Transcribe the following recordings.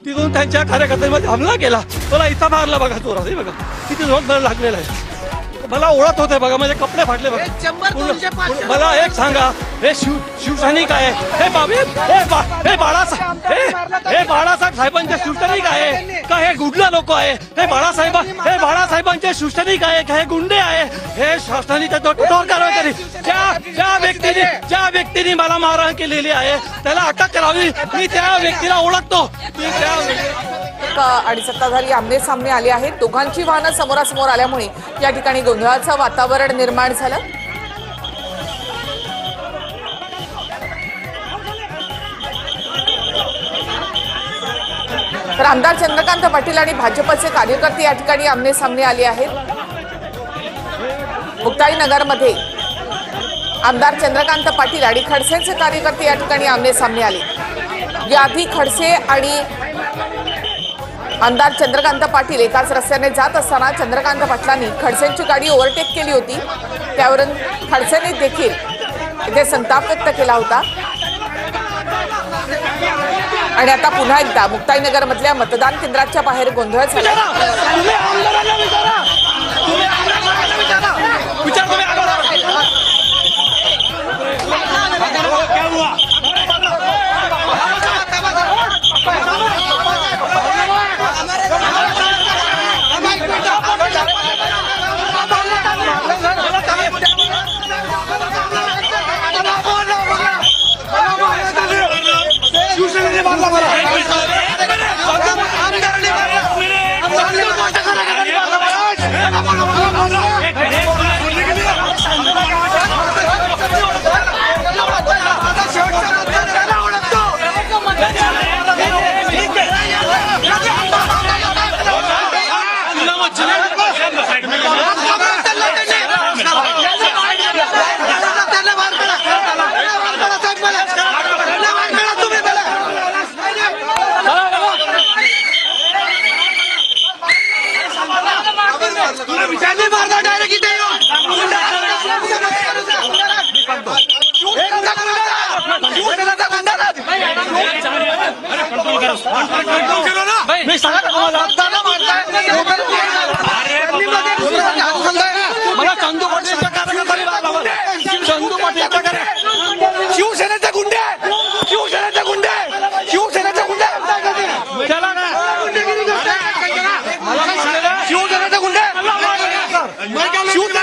तिथून त्यांच्या कार्यकर्त्यांमध्ये हमला केला. मला इथं मारला बघा जोरात, हे बघा किती जोरात मला लागलेला आहे. मला ओळख होते बघा, माझे कपडे फाटले बघा. मला एक सांगा, हे शिवसैनिक आहे, हे बाळासाहेब साहेबांचे शिवसैनिक आहे का हे गुंडा लोक आहे? हे बाळासाहेबांचे शिवसैनिक आहे का हे गुंडे आहे? हे शासनाने कठोर कारवाई करी. ज्या व्यक्तीने मला मारहाण केलेली आहे त्याला अटक करावी. मी त्या व्यक्तीला ओळखतो. आणि सत्ता झाली, आमने सामने आले आहेत. दोघांची वाहनं समोरासमोर आल्यामुळे या ठिकाणी गोंधळाचं वातावरण निर्माण झालं. तर आमदार चंद्रकांत पाटील आणि भाजपचे कार्यकर्ते या ठिकाणी आमने सामने आले आहेत. मुक्ताईनगरमध्ये आमदार चंद्रकांत पाटील आणि खडसेंचे कार्यकर्ते या ठिकाणी आमने सामने आले. याआधी खडसे आणि आमदार चंद्रकांत पाटील एकाच रस्त्याने जात असताना चंद्रकांत पाटलांनी खडसेंची गाडी ओव्हरटेक केली होती. त्यावरून खडसेंनी देखील इथे संताप व्यक्त केला होता. आणि आता पुन्हा एकदा मुक्ताईनगर मधल्या मतदान केंद्राच्या बाहेर गोंधळ झाला. शिवसेनेचे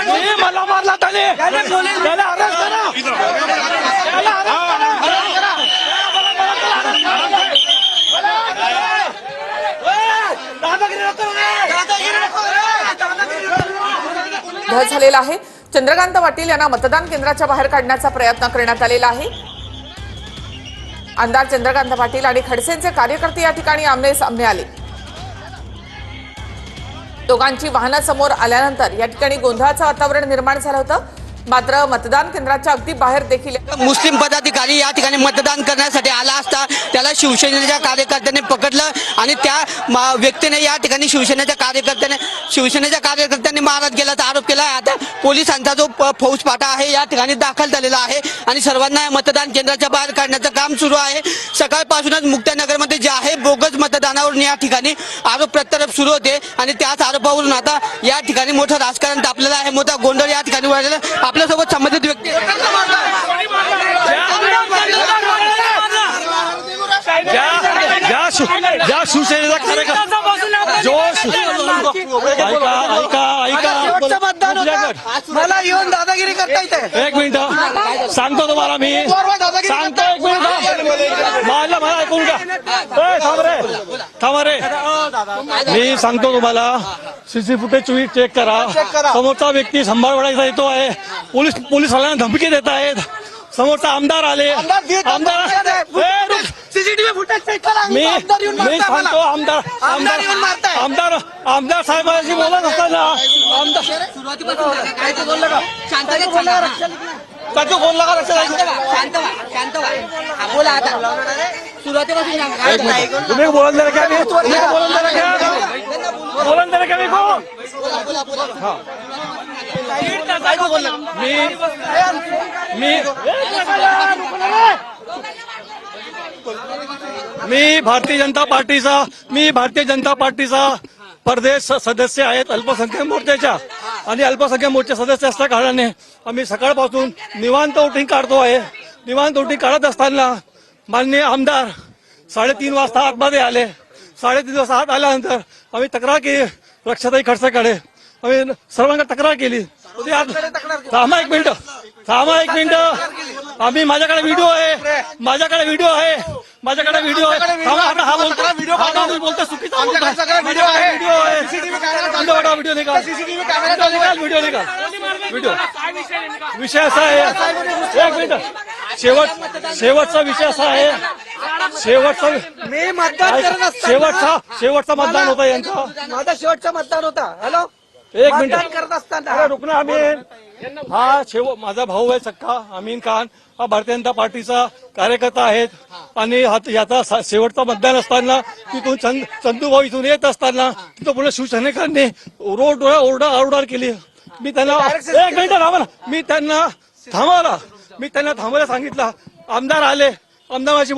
गुंडे मला मारला त्याने अरेस्ट करा. धळ झालेला आहे. चंद्रकांत पाटील यांना मतदान केंद्राच्या बाहेर काढण्याचा प्रयत्न करण्यात आलेला आहे. आमदार चंद्रकांत पाटील आणि खडसेंचे कार्यकर्ते या ठिकाणी आमने सामने आले. दोघांची वाहनं समोर आल्यानंतर या ठिकाणी गोंधळाचं वातावरण निर्माण झालं होतं. मात्र मतदान केंद्राच्या अगदी बाहेर देखील मुस्लिम पदाधिकारी या ठिकाणी मतदान करण्यासाठी आला असता त्याला शिवसेनेच्या कार्यकर्त्यांनी पकडलं आणि त्या व्यक्तीने या ठिकाणी शिवसेनेच्या कार्यकर्त्यांनी मारत गेल्याचा आरोप केला. आता पोलिसांचा जो फौजफाटा आहे या ठिकाणी दाखल झालेला आहे आणि सर्वांना मतदान केंद्राच्या बाहेर काढण्याचं काम सुरू आहे. सकाळपासूनच मुक्ताईनगरमध्ये जे आहे बोगस मतदानावरून या ठिकाणी आरोप प्रत्यारोप सुरू होते आणि त्याच आरोपावरून आता या ठिकाणी मोठं राजकारण तापलेलं आहे, मोठा गोंधळ या ठिकाणी वाढलेला. आपल्यासोबत संबंधित व्यक्ती ज्या शिवसेनेचा कार्यकर्ता मला येऊन दादागिरी करता येते. एक मिनिट सांगतो तुम्हाला, मी सांगतो. एक मिनिट मला ऐकून घ्या. थांब रे. मी सांगतो तुम्हाला, सीसी फुटेज चेक करा. समोरचा व्यक्ती संभाळवाडीचा येतो आहे. पोलिसांना धमकी देत आहेत. समोरचा आमदार आले. सीसीटीव्ही फुटेज चेक करा. मी सांगतो आमदार साहेबांशी बोलत असताना आमदार त्याचं बोलला का तुम्ही बोलून द्या का? बोलून द्या का? मी मी भारतीय जनता पार्टीचा प्रदेश सदस्य आहेत अल्पसंख्याक मोर्चाच्या आणि अल्पसंख्याक मोर्चा सदस्य असल्या कारणाने आम्ही सकाळपासून निवांत वोटिंग काढतो आहे. निवांत वोटिंग काढत असताना माननीय आमदार 3:30 वाजता आतमध्ये आले. 3:30 वाजता आत आल्यानंतर आम्ही तक्रार केली रक्षाताई खडसेकडे. आम्ही सर्वांना तक्रार केली. थांबा एक मिनिट. आम्ही माझ्याकडे व्हिडिओ आहे. थांबा, आता हा बोलतो चुकीचा बोलतो. व्हिडिओ आहे. व्हिडिओ निकाल. व्हिडिओ विषय असा आहे. एक मिनिट. शेवटचा विषय असा आहे. मी मतदान करत असताना शेवटचा मतदान होता यांचा. माझा शेवटचा मतदान होता. हॅलो, एक मतदान मिनिट. करत असताना अरे रुकना अमीन. हा माझा भाऊ आहे सक्का अमीन खान. हा भारतीय जनता पार्टीचा कार्यकर्ता आहेत आणि याचा शेवटचा मतदान असताना तिथून चंदूभाऊ इथून येत असताना तिथं पुढे शिवसैनिकांनी ओरडा केली. मी त्यांना एक मिनिट थांबा. मी त्यांना थांबायला सांगितलं. आमदार आले. आमदार माझी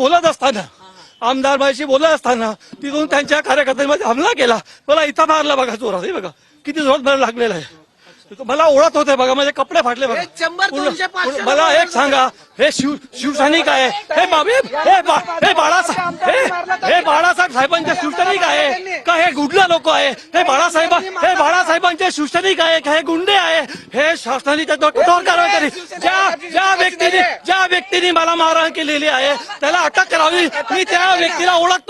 बोलत असताना तिथून त्यांच्या कार्यकर्त्यांमध्ये हमला केला. मला इथं मारला बघा जोरात. हे बघा किती जोरात मला लागलेला आहे. मला ओळख होते बघा. माझे कपडे फाटले बघा. 100, 200, 500 मला एक सांगा, हे शिवसैनिक आहे हे बाळासाहेब साहेबांचे शिवसैनिक आहे का हे गुंडा लोक आहे? हे बाळासाहेबांचे शिवसैनिक आहे का हे गुंडे आहे? हे शासनाने त्याच्यावर कठोर कारवाई करी. ज्या व्यक्तीने मला मारहाण केलेली आहे त्याला अटक करावी. मी त्या व्यक्तीला ओळखतो.